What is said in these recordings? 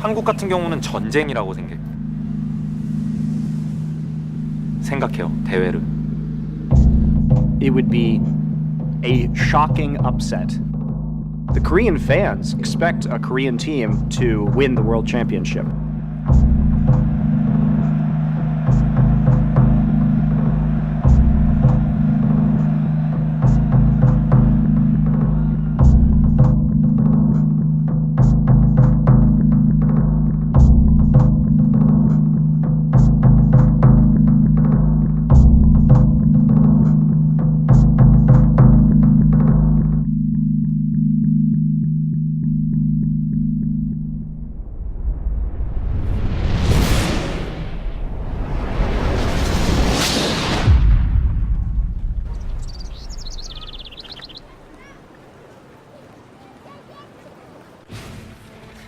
한국 같은 경우는 전쟁이라고 생각해요, 대회를. It would be a shocking upset. The Korean fans expect a Korean team to win the World Championship.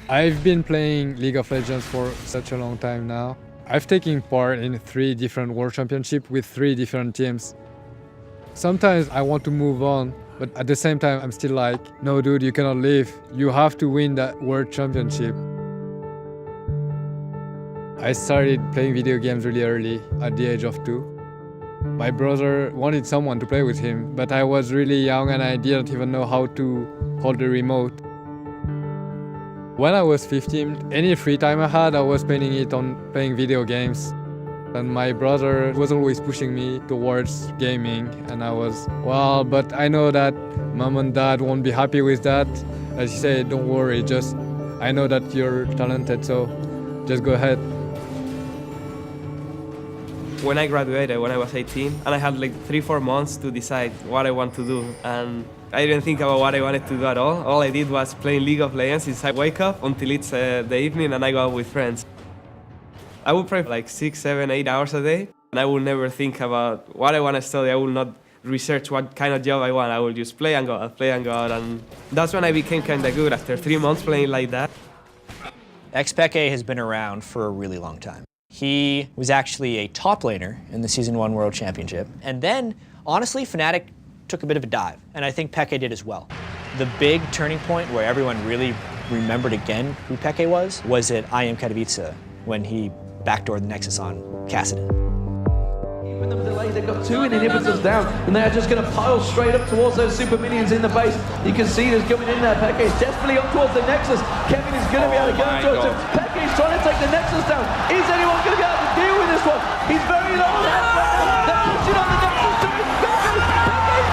I've been playing League of Legends for such a long time now. I've taken part in 3 different World Championships with 3 different teams. Sometimes I want to move on, but at the same time I'm still like, no dude, you cannot leave. You have to win that World Championship. I started playing video games really early, at the age of 2. My brother wanted someone to play with him, but I was really young and I didn't even know how to hold the remote. When I was 15, any free time I had, I was spending it on playing video games. And my brother was always pushing me towards gaming. And I was, well, but I know that mom and dad won't be happy with that. As he said, don't worry, just, I know that you're talented, so just go ahead. When I graduated, when I was 18, and I had like 3-4 months to decide what I want to do. And I didn't think about what I wanted to do at all. All I did was play League of Legends since I wake up until it's the evening and I go out with friends. I would play like 6, 7, 8 hours a day, and I would never think about what I want to study. I would not research what kind of job I want. I would just play and go out, and that's when I became kind of good after 3 months playing like that. Peke has been around for a really long time. He was actually a top laner in the Season 1 World Championship, and then, honestly, Fnatic took a bit of a dive, and I think Peke did as well. The big turning point where everyone really remembered again who Peke was at IM Katowice when he backdoored the Nexus on Kassadin. With them delay, they've got 2 inhibitors down, and they're just going to pile straight up towards those super minions in the base. You can see there's coming in there. Peke is desperately up towards the Nexus. Kevin is going to be able to go towards him. Peke is trying to take the Nexus down. Is anyone going to be able to deal with this one? He's very low on health right now. They're pushing on the Nexus to his Peke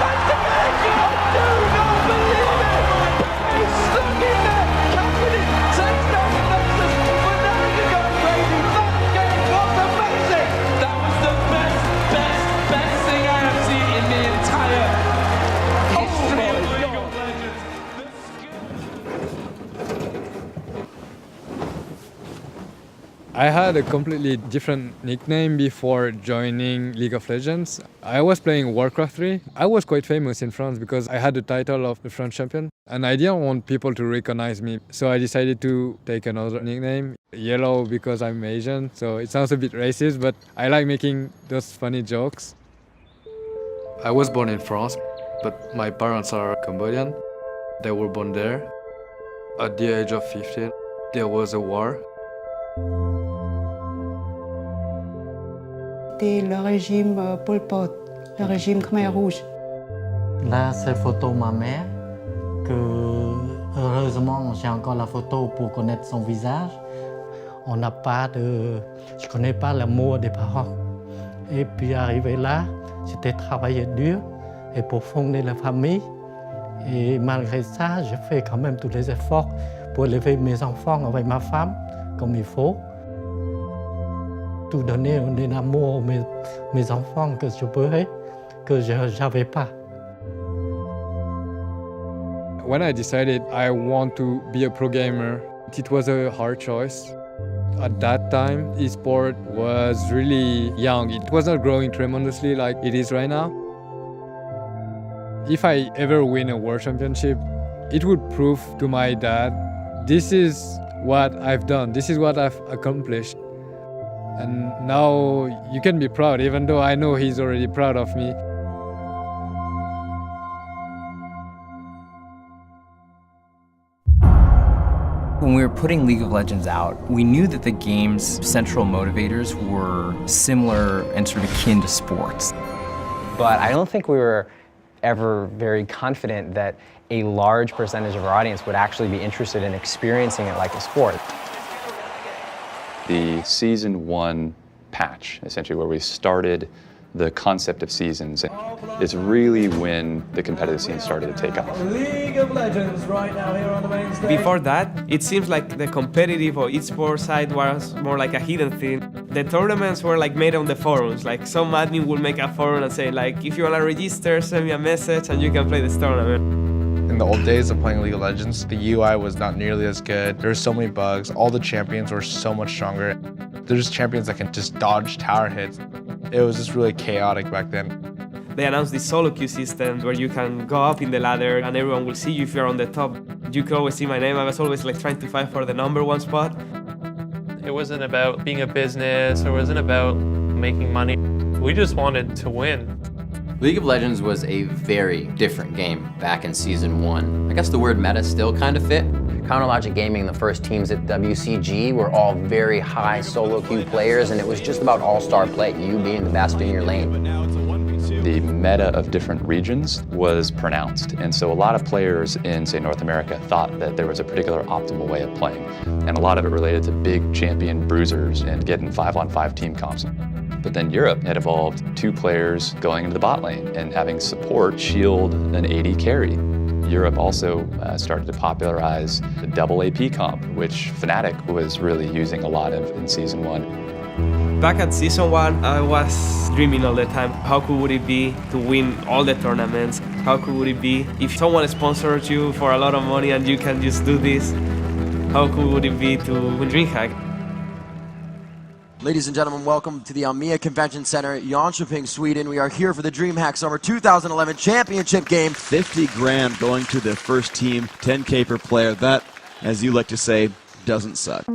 back to Peke! I do not believe it! Peke's stuck in there! Kassadin takes down the Nexus, but now he's going crazy. That game was amazing! That was the best thing I have seen in the entire history of League of Legends. I had a completely different nickname before joining League of Legends. I was playing Warcraft 3. I was quite famous in France because I had the title of the French champion, and I didn't want people to recognize me. So I decided to take another nickname, Yellow, because I'm Asian. So it sounds a bit racist, but I like making those funny jokes. I was born in France, but my parents are Cambodian. They were born there. At the age of 15, there was a war. C'était le régime Pol Pot, le régime Khmer Rouge. Là, c'est photo de ma mère, que heureusement j'ai encore la photo pour connaître son visage. On n'a pas de... Je ne connais pas l'amour des parents. Et puis arrivé là, j'étais travaillé dur et pour fonder la famille. Et malgré ça, je fais quand même tous les efforts pour élever mes enfants avec ma femme comme il faut. Tout donner un amour à mes enfants que je pourrais, que je n'avais pas. When I decided I want to be a pro gamer, it was a hard choice. At that time, esport was really young. It was not growing tremendously like it is right now. If I ever win a world championship, it would prove to my dad, this is what I've done, this is what I've accomplished. And now you can be proud, even though I know he's already proud of me. When we were putting League of Legends out, we knew that the game's central motivators were similar and sort of akin to sports. But I don't think we were ever very confident that a large percentage of our audience would actually be interested in experiencing it like a sport. The Season 1 patch, essentially, where we started the concept of seasons, is really when the competitive scene started to take off. League of Legends right now here on the main stage. Before that, it seems like the competitive or esports side was more like a hidden thing. The tournaments were like made on the forums. Like some admin would make a forum and say like, if you want to register, send me a message and you can play this tournament. In the old days of playing League of Legends, the UI was not nearly as good. There were so many bugs. All the champions were so much stronger. There's champions that can just dodge tower hits. It was just really chaotic back then. They announced this solo queue system where you can go up in the ladder and everyone will see you if you're on the top. You could always see my name. I was always like trying to fight for the #1 spot. It wasn't about being a business, or it wasn't about making money. We just wanted to win. League of Legends was a very different game back in Season 1. I guess the word meta still kind of fit. Counterlogic Gaming, the first teams at WCG, were all very high solo queue players, and it was just about all-star play, you being the best in your lane. The meta of different regions was pronounced, and so a lot of players in, say, North America thought that there was a particular optimal way of playing, and a lot of it related to big champion bruisers and getting 5-on-5 team comps. But then Europe had evolved 2 players going into the bot lane and having support shield an AD carry. Europe also started to popularize the double AP comp, which Fnatic was really using a lot of in Season 1. Back at Season 1, I was dreaming all the time. How cool would it be to win all the tournaments? How cool would it be if someone sponsored you for a lot of money and you can just do this? How cool would it be to win DreamHack? Ladies and gentlemen, welcome to the Almia Convention Center, Jönköping, Sweden. We are here for the DreamHack Summer 2011 Championship game. 50 grand going to the first team, 10K per player. That, as you like to say, doesn't suck.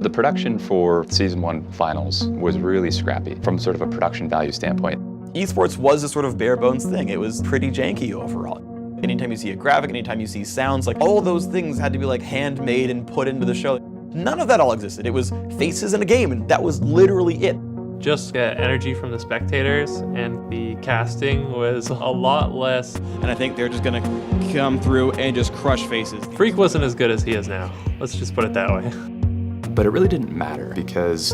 The production for Season 1 finals was really scrappy from sort of a production value standpoint. Esports was a sort of bare bones thing. It was pretty janky overall. Anytime you see a graphic, anytime you see sounds, like all those things had to be like handmade and put into the show. None of that all existed. It was faces in a game, and that was literally it. Just get energy from the spectators, and the casting was a lot less. And I think they're just gonna come through and just crush faces. Freak wasn't as good as he is now. Let's just put it that way. But it really didn't matter because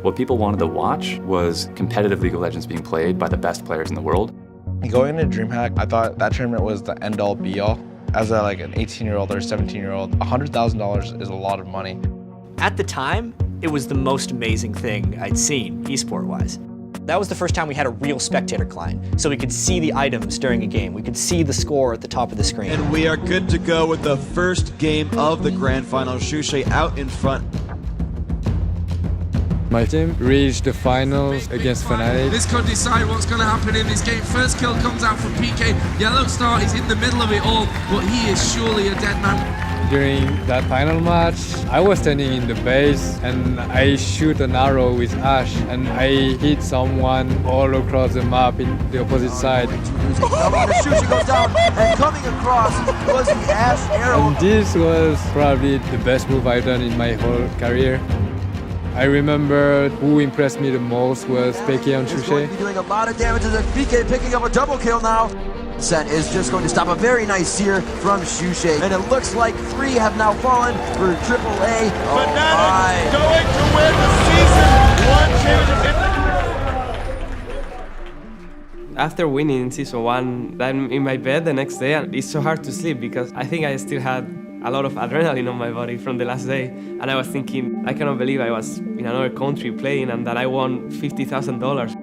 what people wanted to watch was competitive League of Legends being played by the best players in the world. Going into DreamHack, I thought that tournament was the end-all be-all. As like an 18-year-old or 17-year-old, $100,000 is a lot of money. At the time, it was the most amazing thing I'd seen, esport-wise. That was the first time we had a real spectator client, so we could see the items during a game. We could see the score at the top of the screen. And we are good to go with the first game of the grand final. Shushay out in front. My team reached the finals against Fnatic. This could decide what's going to happen in this game. First kill comes out from PK. Yellow Star is in the middle of it all, but he is surely a dead man. During that final match, I was standing in the base and I shoot an arrow with Ash and I hit someone all across the map in the opposite side. Shushay goes down, and coming across was the Ash arrow. And this was probably the best move I've done in my whole career. I remember who impressed me the most was PK on Shushay. Doing a lot of damage as PK picking up a double kill now. Sen is just going to stop a very nice sear from Shushay. And it looks like 3 have now fallen for AAA. Fnatic going to win the Season 1 championship. After winning Season 1, I'm in my bed the next day and it's so hard to sleep because I think I still had a lot of adrenaline on my body from the last day. And I was thinking, I cannot believe I was in another country playing and that I won $50,000.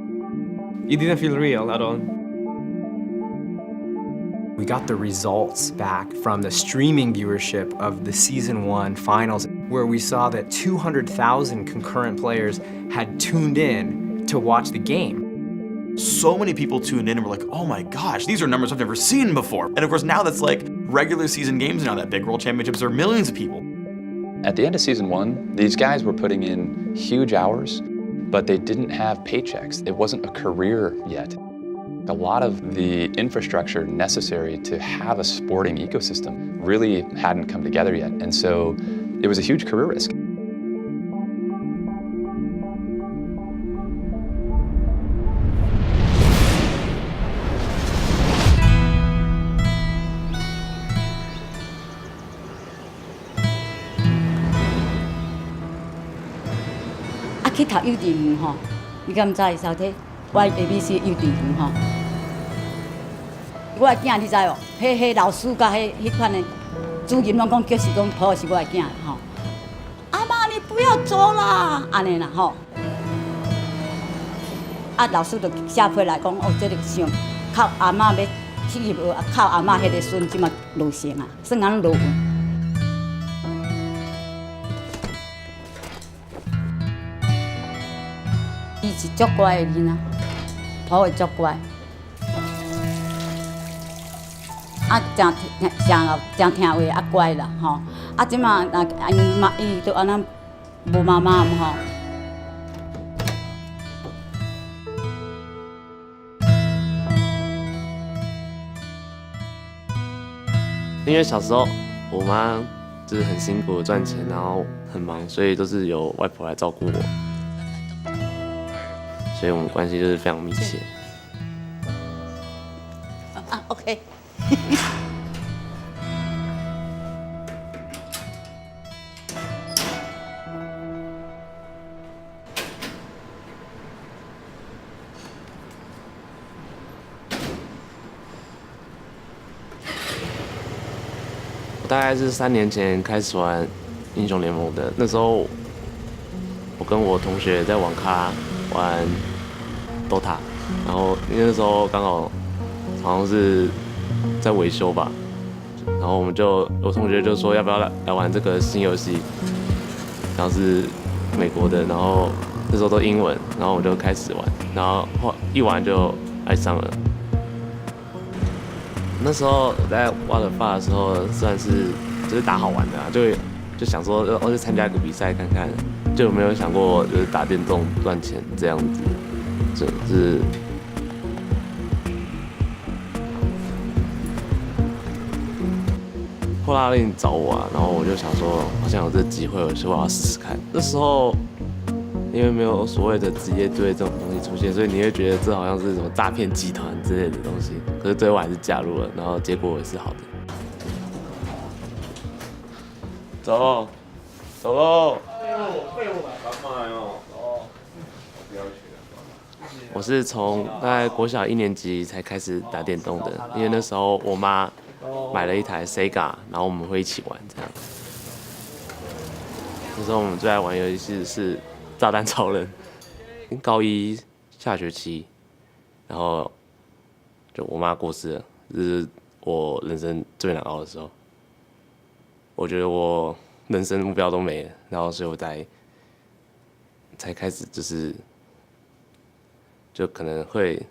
It didn't feel real at all. We got the results back from the streaming viewership of the Season 1 finals, where we saw that 200,000 concurrent players had tuned in to watch the game. So many people tuned in and were like, oh my gosh, these are numbers I've never seen before. And of course now that's like regular season games now, that big world championships are millions of people. At the end of Season 1, these guys were putting in huge hours, but they didn't have paychecks. It wasn't a career yet. A lot of the infrastructure necessary to have a sporting ecosystem really hadn't come together yet. And so it was a huge career risk. À, 去讀幼稚園吼，你敢知會收睇？我 ABC 幼稚園吼，我的囝你知哦，迄老師甲迄款的主任攏講叫是講抱是我的囝吼。阿媽你不要走啦，安尼啦吼。啊，老師就寫批來講，哦，這個像靠阿媽要去入學，靠阿媽迄個孫即嘛落成啊，算安落。伊是足乖的囡仔，抱会足乖，啊，真听话，啊乖啦吼。啊，即马伊都安那无妈妈吼。因为小时候我妈就是很辛苦的赚钱，然后很忙，所以都是由外婆来照顾我，所以我们关系就是非常密切。啊 ，OK 我大概是3年前开始玩英雄联盟的，那时候我跟我同学在网咖玩 DOTA， 然后因为那时候刚好好像是在维修吧，然后我同学就说要不要来玩这个新游戏，然后是美国的，然后那时候都英文，然后我就开始玩，然后一玩就爱上了。那时候我在挖了发的时候，算是就是打好玩的啊，就想说去参加个比赛看看，就没有想过就是打电动赚钱这样子，就是后拉令找我啊，然后我就想说好像有这机会，所以我要试试看。那时候因为没有所谓的职业队这种东西出现，所以你会觉得这好像是什么诈骗集团之类的东西。可是最后我还是加入了，然后结果也是好的。走，走喽！我是从大概国小1年级才开始打电动的，因为那时候我妈买了一台 Sega， 然后我们会一起玩这样。那时候我们最爱玩游戏是炸弹超人，高1下学期，然后就我妈过世了，这是我人生最难熬的时候。我觉得我人生目标都没了，然后所以我才开始就可能会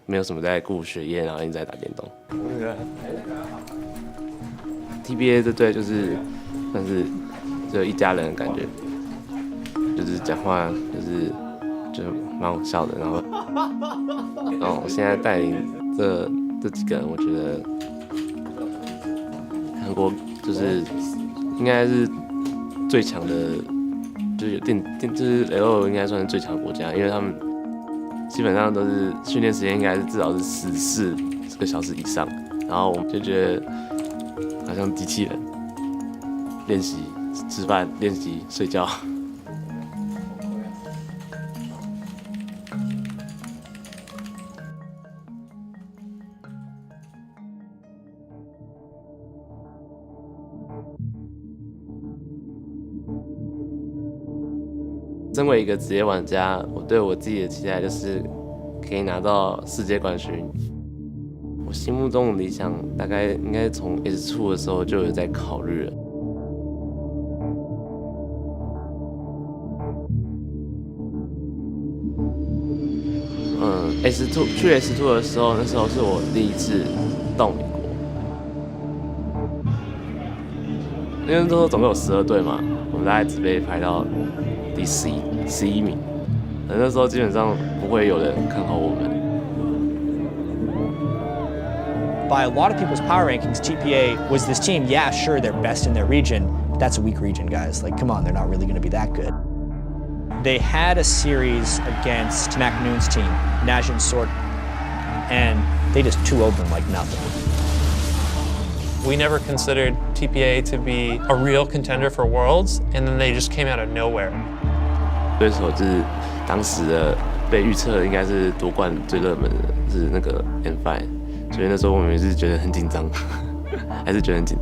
没有什么在顾学业，然后一直在打电动。TBA 这队就是算是只有一家人的感觉。就是讲话就蛮好笑的，然后我现在带领这几个人，我觉得韩国就是应该是最强的，就是就是 L 应该算是最强的国家，因为他们基本上都是训练时间应该是至少是14个小时以上，然后我们就觉得好像机器人，练习吃饭、练习睡觉。身为一个职业玩家，我对我自己的期待就是可以拿到世界冠军。我心目中的理想大概应该从 S2 的时候就有在考虑了。去 S2 的时候，那时候是我第一次到美国，因为那时候总共有12队嘛，我们大概只被排到第11名，那时候基本上不会有人看好我们。By a lot of people's power rankings, TPA was this team, yeah, sure, they're best in their region. that's a weak region, guys. Like, come on, they're not really going to be that good. They had a series against McNoon's team, Najin Sort, and they just 2-0 them like nothing. We never considered TPA to be a real contender for Worlds, and then they just came out of nowhere. 对手是当时的被预测应该是夺冠最热门的是那个 N5， 所以那时候我们也是觉得很紧张，还是觉得很紧。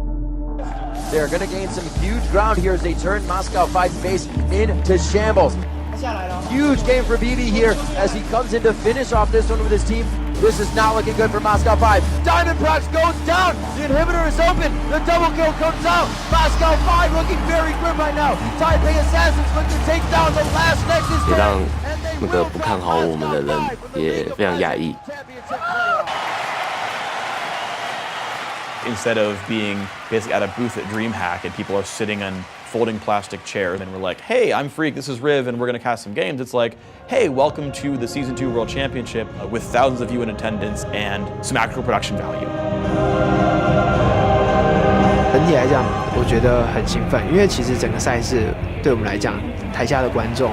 They're going to gain some huge ground here as they turn Moscow 5's base into shambles. Huge game for BB here as he comes in to finish off this one with his team. This is not looking good for Moscow 5. Diamond Prax goes down. The inhibitor is open. The double kill comes out. Moscow 5 looking very grim right now. Taipei Assassins look to take down the last Nexus. 也让那个不看好我们的人也非常讶异。 Instead of being basically at a booth at DreamHack and people are sitting on folding plastic chairs and we're like, hey, I'm Freak, this is Riv, and we're going to cast some games. It's like, hey, welcome to the Season 2 World Championship with thousands of you in attendance and some actual production value. 整体来讲，我觉得很兴奋，因为其实整个赛事对我们来讲，台下的观众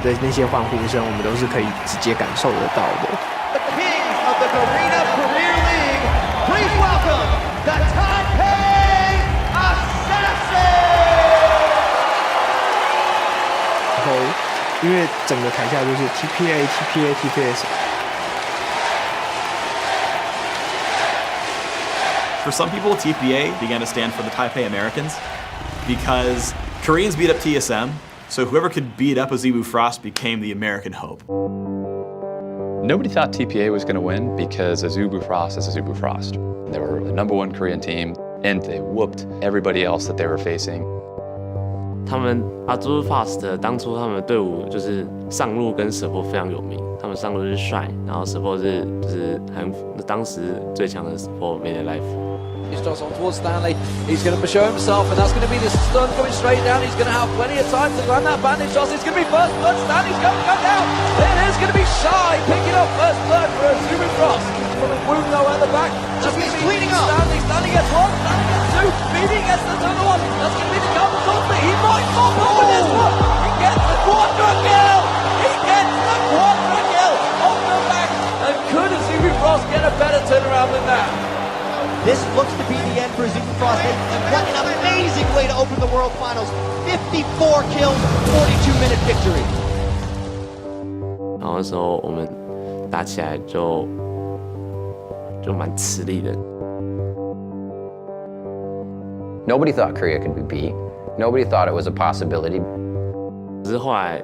的那些欢呼声，我们都是可以直接感受得到的。 The Kings of the Garena Premier League, please welcome the Taipei Assassins! 然后，因为整个台下就是 TPA。 For some people, TPA began to stand for the Taipei Americans because Koreans beat up TSM, so whoever could beat up Azubu Frost became the American hope. Nobody thought TPA was going to win because Azubu Frost is Azubu Frost. They were the #1 Korean team, and they whooped everybody else that they were facing. 他们 Azubu Fast 当初他们的队伍就是上路跟 support 非常有名，他们上路是帅，然后 support 就是当时最强的 support 没得 life。 He's just on towards Stanley. He's going to show himself, and that's going to be the stun coming straight down. He's going to have plenty of time to land that bandage shot. It's going to be first blood. Stanley's going to come down. It is going to be Shy picking up first blood for Azubu Frost. From a wound though at the back. Just cleaning up. Stanley gets one. Stanley gets two. BB gets the other one. That's going to be the counter complete. He might pop up with this one. He gets the quadra kill. He gets the quadra kill off the back. And could Azubu Frost get a better turnaround than that? This looks to be the end for Azubu Frost. What an amazing way to open the World Finals. 54 kills, 42-minute victory. 然后那时候我们打起来就蛮吃力的。 Nobody thought Korea could be beat. Nobody thought it was a possibility. 只是后来，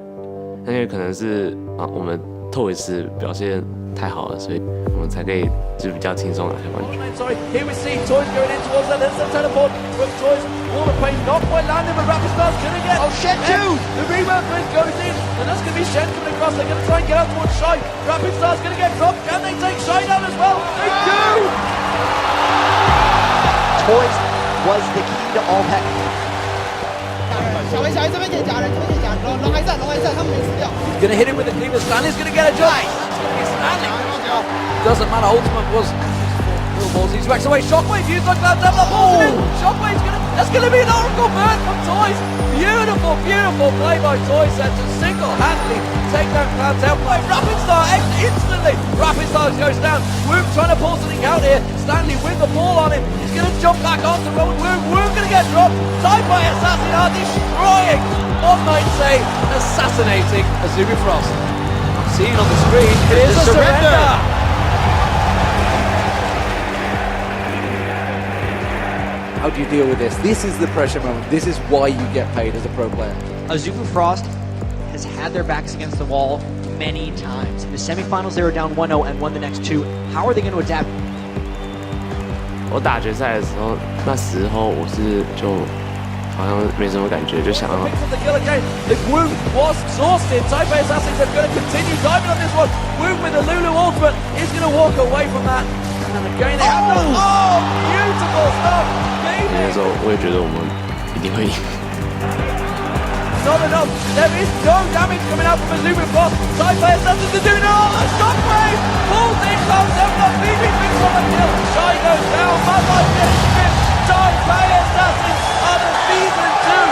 因为可能是我们Toys表现太好了，所以我们才可以就比较轻松拿下冠军。 Sorry, here we see Toys going in towards that. There's a teleport from Toys. Wall of Pain not quite landing, but Rapid Star's going to get. Oh, Shen too! The rebound twist goes in, and that's going to be Shen coming across. They're going to try and get out towards Shy. Rapid Star's going to get dropped. Can they take Shy down as well? They do! Toys was the key to all that. 小维这边可以夹人，这边可以夹，龙还在，他们没死掉。 He's going to hit him with the cleaver. Stanley's going to get a jump. Stanley. Doesn't matter. Ultimate was. He's whacked away. Shockwave used on glad to have the ball. Shockwave's going to. That's going to be an Oracle burn from Toys. Beautiful, beautiful play by Toys there to single-handedly take that cloud down. Rapid Star instantly. Rapid Star goes down. Woog trying to pull something out here. Stanley with the ball on him. He's going to jump back onto Rowan Woog. Woog going to get dropped. Taipei Assassin are destroying. One might say assassinating Azubu Frost. I'm seeing on the screen. It is a surrender. How do you deal with this? This is the pressure moment. This is why you get paid as a pro player. Azubu Frost has had their backs against the wall many times. In the semifinals, they were down 1-0 and won the next two. How are they going to adapt? 我打决赛的时候，那时候我是就好像没什么感觉，就想要。 The Woog was exhausted. Taipei Assassins are going to continue diving on this one. Woog with the Lulu ultimate is going to walk away from that. And again they have to. Oh, beautiful stuff. 那时候我也觉得我们一定会赢。 Not enough. There is no damage coming out from Azubu Frost. Taipei Assassins are doing it all. A shockwave pulls in, comes up, but BB picks up a kill. Shy goes down. Bad Light gets fifth. Taipei Assassins are the season 2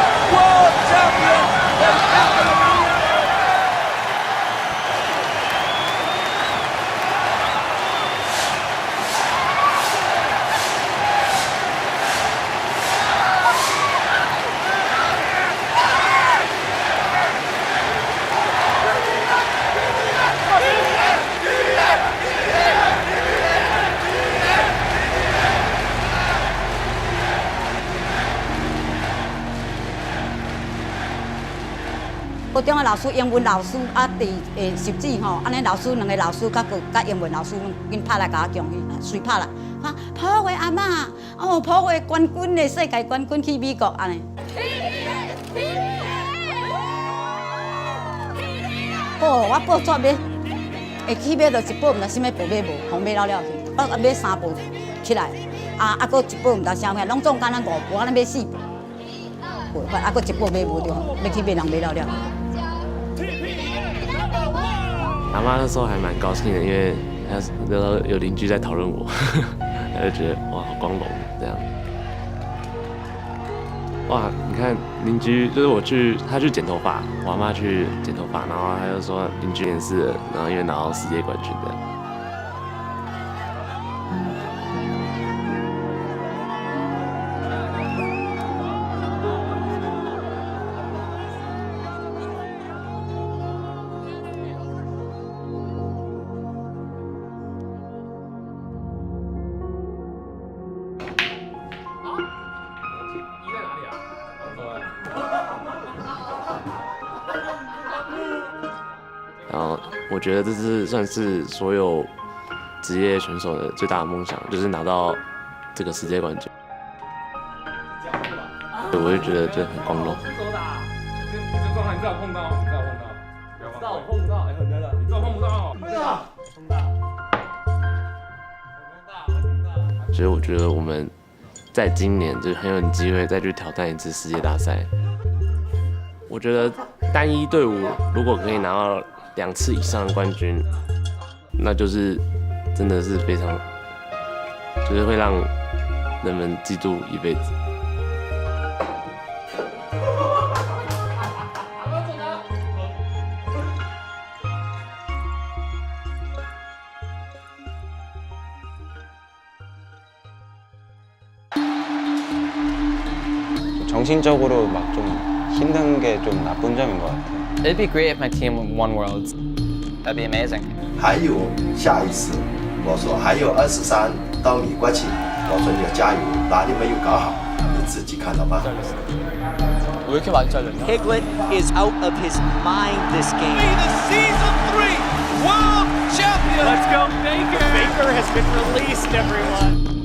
高中的老师、英文老师啊，习字吼，安尼老师两个老师甲英文老师紧拍来甲我恭喜，随拍来，看抱回阿嬷，哦，抱回冠军的世界冠军去美国安尼。哦，我报纸买，会去买就一报，毋知啥物报买无，互买了去，我买3报起来，搁一报毋知啥物，拢总干咱5报，安尼买4报。搁一报买无着，要去买人买了。阿妈那时候还蛮高兴的，因为那时候有邻居在讨论我，他就觉得哇好光荣这样。哇，你看邻居就是他去剪头发，我阿妈去剪头发，然后他就说邻居也是，然后因为拿到世界冠军这样。然后我觉得这算是所有职业选手的最大的梦想，就是拿到这个世界冠军。我就觉得这很光荣。你这状态，你最好碰到，不要碰到，哎，很难的，你最好碰不到，碰到。所以我觉得我们在今年就很有机会再去挑战一次世界大赛。我觉得单一队伍如果可以拿到2次以上的冠军，那就是真的是非常，就是会让人们记住一辈子。정신적으로 막 좀 힘든 게 좀 나쁜 점인 것 같아요. It'd be great if my team won Worlds. That'd be amazing. 还有下一次，我说还有23到美国去，我说你要加油，哪里没有搞好，你自己看到吧。왜 이렇게 많이 잘렸냐? Piglet is out of his mind this game. The season 3 world champion. Let's go, Baker. Baker has been released, everyone.